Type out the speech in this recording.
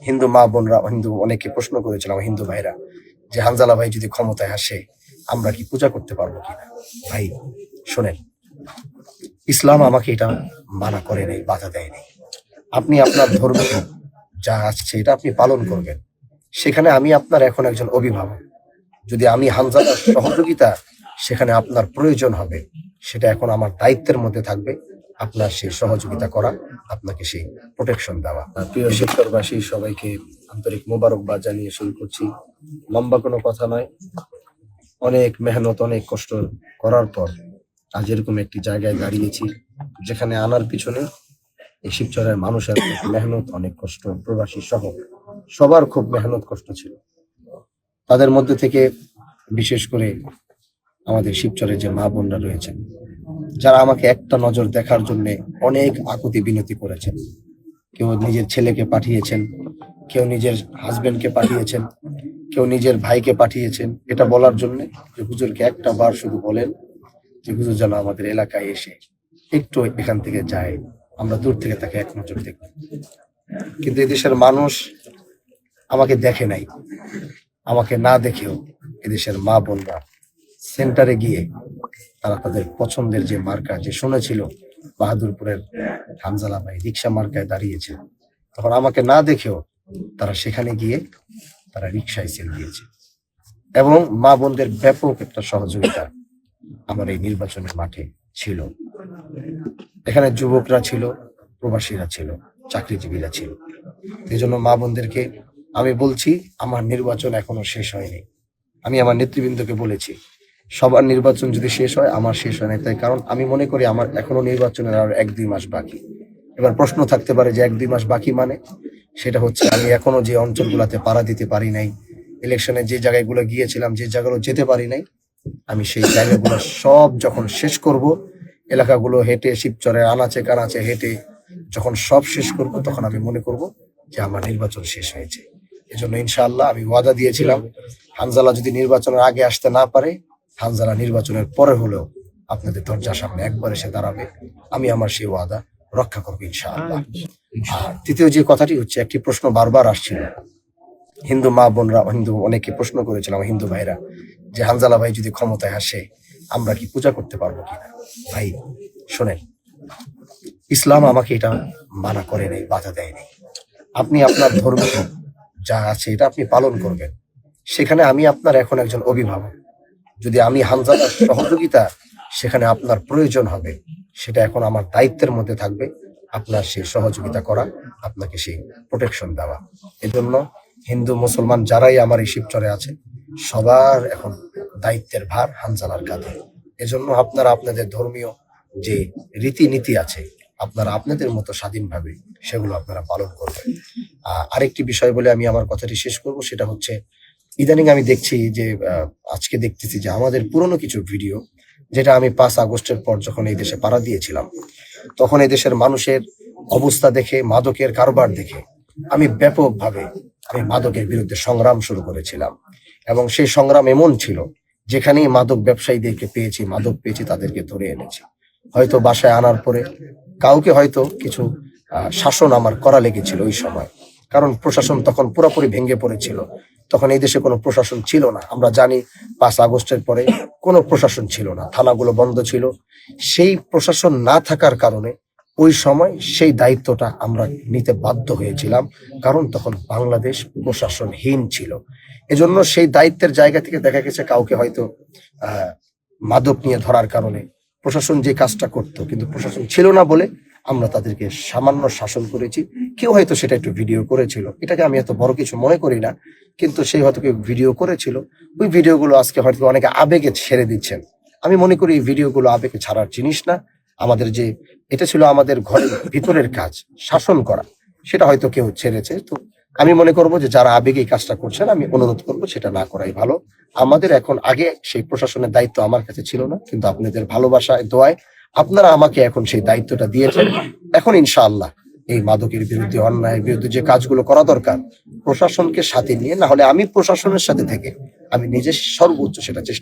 হিন্দু মা বোনরা, হিন্দু অনেকে প্রশ্ন করেছিলাম, হিন্দু ভাইরা, যে হানজালা ভাই যদি ক্ষমতায় আসে আমরা কি পূজা করতে পারবো কিনা। ভাই শোনেন, ইসলাম আমাকে এটা মানা করে নাই, বাধা দেয় নাই। আপনি আপনার ধর্মীয় যা আসছে এটা আপনি পালন করবেন। সেখানে আমি আপনার এখন একজন অভিভাবক, যদি আমি হানজালার সহযোগিতা সেখানে আপনার প্রয়োজন হবে, সেটা এখন আমার দায়িত্বের মধ্যে থাকবে আপনার সেই সহযোগিতা করা, আপনাকে সেই প্রোটেকশন দেওয়া। প্রিয় শিক্ষকবাসী, সবাইকে আন্তরিক মোবারকবাদ জানিয়ে শুরু করছি। লম্বা কোনো কথা নয়, অনেক মেহনত, অনেক কষ্ট করার পর আজ এরকম একটি জায়গায় দাঁড়িয়েছি, যেখানে আনার পিছনে এই শিবচরের মানুষের মেহনত, অনেক কষ্ট, প্রবাসী সহ সবার খুব মেহনত কষ্ট ছিল। তাদের মধ্যে থেকে বিশেষ করে আমাদের শিবচরের যে মা বোনরা রয়েছেন, যারা আমাকে একটা নজর দেখার জন্য অনেক আকুতি বিনতি করেছেন। কেউ নিজের ছেলেকে পাঠিয়েছেন, কেউ নিজের হাজবেন্ডকে পাঠিয়েছেন, কেউ নিজের ভাইকে পাঠিয়েছেন, এটা বলার জন্য যে হুজুরকে একটা বার শুধু বলেন যে হুজুর যেন আমাদের এলাকায় এসে একটু এখান থেকে যায়, আমরা দূর থেকে তাকে এক নজর দেখব। কিন্তু এদেশের মানুষ আমাকে দেখে নাই, আমাকে না দেখেও এদেশের মা বোনরা সেন্টারে গিয়ে তারা তাদের পছন্দের যে মার্কা, যে শুনেছিল বাহাদুরপুরের হানজালা ভাই রিক্সা মার্কায় দাঁড়িয়েছে, তখন আমাকে না দেখেও তারা সেখানে গিয়ে তারা রিক্সায় সেল দিয়েছে। এবং মা বোনদের ব্যাপক একটা সহযোগিতা আমার এই নির্বাচনের মাঠে ছিল। এখানে যুবকরা ছিল, প্রবাসীরা ছিল, চাকরিজীবীরা ছিল। এই জন্য মা বোনদেরকে আমি বলছি, আমার নির্বাচন এখনো শেষ হয়নি। আমি আমার নেতৃবৃন্দকে বলেছি, সবার নির্বাচন যদি শেষ হয়, আমার শেষ হয় না। তাই কারণ আমি মনে করি আমার এখনো নির্বাচনের আর 1-2 মাস বাকি। এবার প্রশ্ন থাকতে পারে যে 1-2 মাস বাকি মানে, সেটা হচ্ছে আমি এখনো যে অঞ্চলগুলোতে পাড়া দিতে পারি নাই, ইলেকশনে যে জায়গাগুলো গিয়েছিলাম, যে জায়গাগুলো যেতে পারি নাই, আমি সেই জায়গাগুলো সব যখন শেষ করব, এলাকাগুলো হেঁটে, শিবচরের আনাচে কানাচে হেঁটে যখন সব শেষ করব, তখন আমি মনে করব যে আমার নির্বাচন শেষ হয়েছে। এজন্য ইনশাআল্লাহ আমি ওয়াদা দিয়েছিলাম, হানজালা যদি নির্বাচনের আগে আসতে না পারে, হানজালা নির্বাচনের পরে হলেও আপনাদের দরজার সামনে একবার এসে দাঁড়াবে। আমি আমার সেই ওয়াদা রক্ষা করবো ইনশাআল্লাহ। আর তৃতীয় যে কথাটি হচ্ছে, একটি প্রশ্ন বারবার আসছিল, হিন্দু মা বোনরা, হিন্দু অনেকে প্রশ্ন করেছিলাম, হিন্দু ভাইরা, যে হানজালা ভাই যদি ক্ষমতায় আসে আমরা কি পূজা করতে পারবো কিনা। ভাই শোনেন, ইসলাম আমাকে এটা মানা করে নাই, বাধা দেয় নাই। আপনি আপনার ধর্মীয় যা আছে এটা আপনি পালন করবেন। সেখানে আমি আপনার এখন একজন অভিভাবক, যদি আমি হানজালার সহযোগিতা সেখানে আপনার প্রয়োজন হবে, সেটা এখন আমার দায়িত্বের মধ্যে থাকবে আপনার সেই সহযোগিতা করা, আপনাকে সেই প্রোটেকশন দেওয়া। এজন্য হিন্দু মুসলমান যারাই আমার এই শিবচরে আছে, সবার এখন দায়িত্বের ভার হানজালার কাঁধে। এজন্য আপনারা আপনাদের ধর্মীয় যে রীতিনীতি আছে, আপনারা আপনাদের মতো স্বাধীনভাবে সেগুলো আপনারা পালন করবেন। আরেকটি বিষয় বলে আমি আমার কথাটি শেষ করব, সেটা হচ্ছে ইদানিং আমি দেখছি যে আজকে দেখতেছি যে আমাদের পুরনো কিছু ভিডিও, যেটা আমি 5 আগস্টের পর যখন এই দেশে পাড়া দিয়েছিলাম, তখন এই দেশের মানুষের অবস্থা দেখে, মাদকের কারবার দেখে আমি ব্যাপকভাবে মাদকের বিরুদ্ধে সংগ্রাম শুরু করেছিলাম। এবং সেই সংগ্রাম এমন ছিল, যেখানেই মাদক ব্যবসায়ীদেরকে পেয়েছি, মাদক পেয়েছি, তাদেরকে ধরে এনেছি। হয়তো বাসায় আনার পরে কাউকে হয়তো কিছু শাসন আমার করা লেগেছিল ওই সময়, কারণ প্রশাসন তখন পুরোপুরি ভেঙে পড়েছিল। তখন এই দেশে কোনো প্রশাসন ছিল না। আমরা জানি 5 আগস্টের পরে কোনো প্রশাসন ছিল না, থানাগুলো বন্ধ ছিল। সেই প্রশাসন না থাকার কারণে ওই সময় সেই দায়িত্বটা আমরা নিতে বাধ্য হয়েছিলাম, কারণ তখন বাংলাদেশ প্রশাসনহীন ছিল। এজন্য সেই দায়িত্বের জায়গা থেকে দেখা গেছে কাউকে হয়তো মাদক নিয়ে ধরার কারণে প্রশাসন যে কাজটা করতো, কিন্তু প্রশাসন ছিল না বলে আমরা তাদেরকে সামান্য শাসন করেছি। কেউ হয়তো সেটা একটু ভিডিও করেছিল, এটাকে আমি এত বড় কিছু মনে করি না, কিন্তু সেই হয়তো কেউ ভিডিও করেছিল। ওই ভিডিওগুলো আজকে হয়তো অনেকে আবেগে ছেড়ে দিচ্ছেন। আমি মনে করি এই ভিডিওগুলো আবেগে ছাড়ার জিনিস না। আমাদের যে এটা ছিল আমাদের ঘরের ভিতরের কাজ, শাসন করা, সেটা হয়তো কেউ ছেড়েছে। তো আমি মনে করবো যে যারা আবেগে এই কাজটা করছেন, আমি অনুরোধ করবো সেটা না করাই ভালো। আমাদের এখন, আগে সেই প্রশাসনের দায়িত্ব আমার কাছে ছিল না, কিন্তু আপনাদের ভালোবাসায়, দোয়ায় আপনারা আমাকে এখন সেই দায়িত্বটা দিয়েছেন। এখন ইনশাআল্লাহ এই মাদকের বিরুদ্ধে, অন্যায়ের বিরুদ্ধে যে কাজগুলো করা দরকার, প্রশাসনকে সাথে নিয়ে, না হলে আমি প্রশাসনের সাথে থেকে আমি নিজে সর্বোচ্চ সেটা চেষ্টা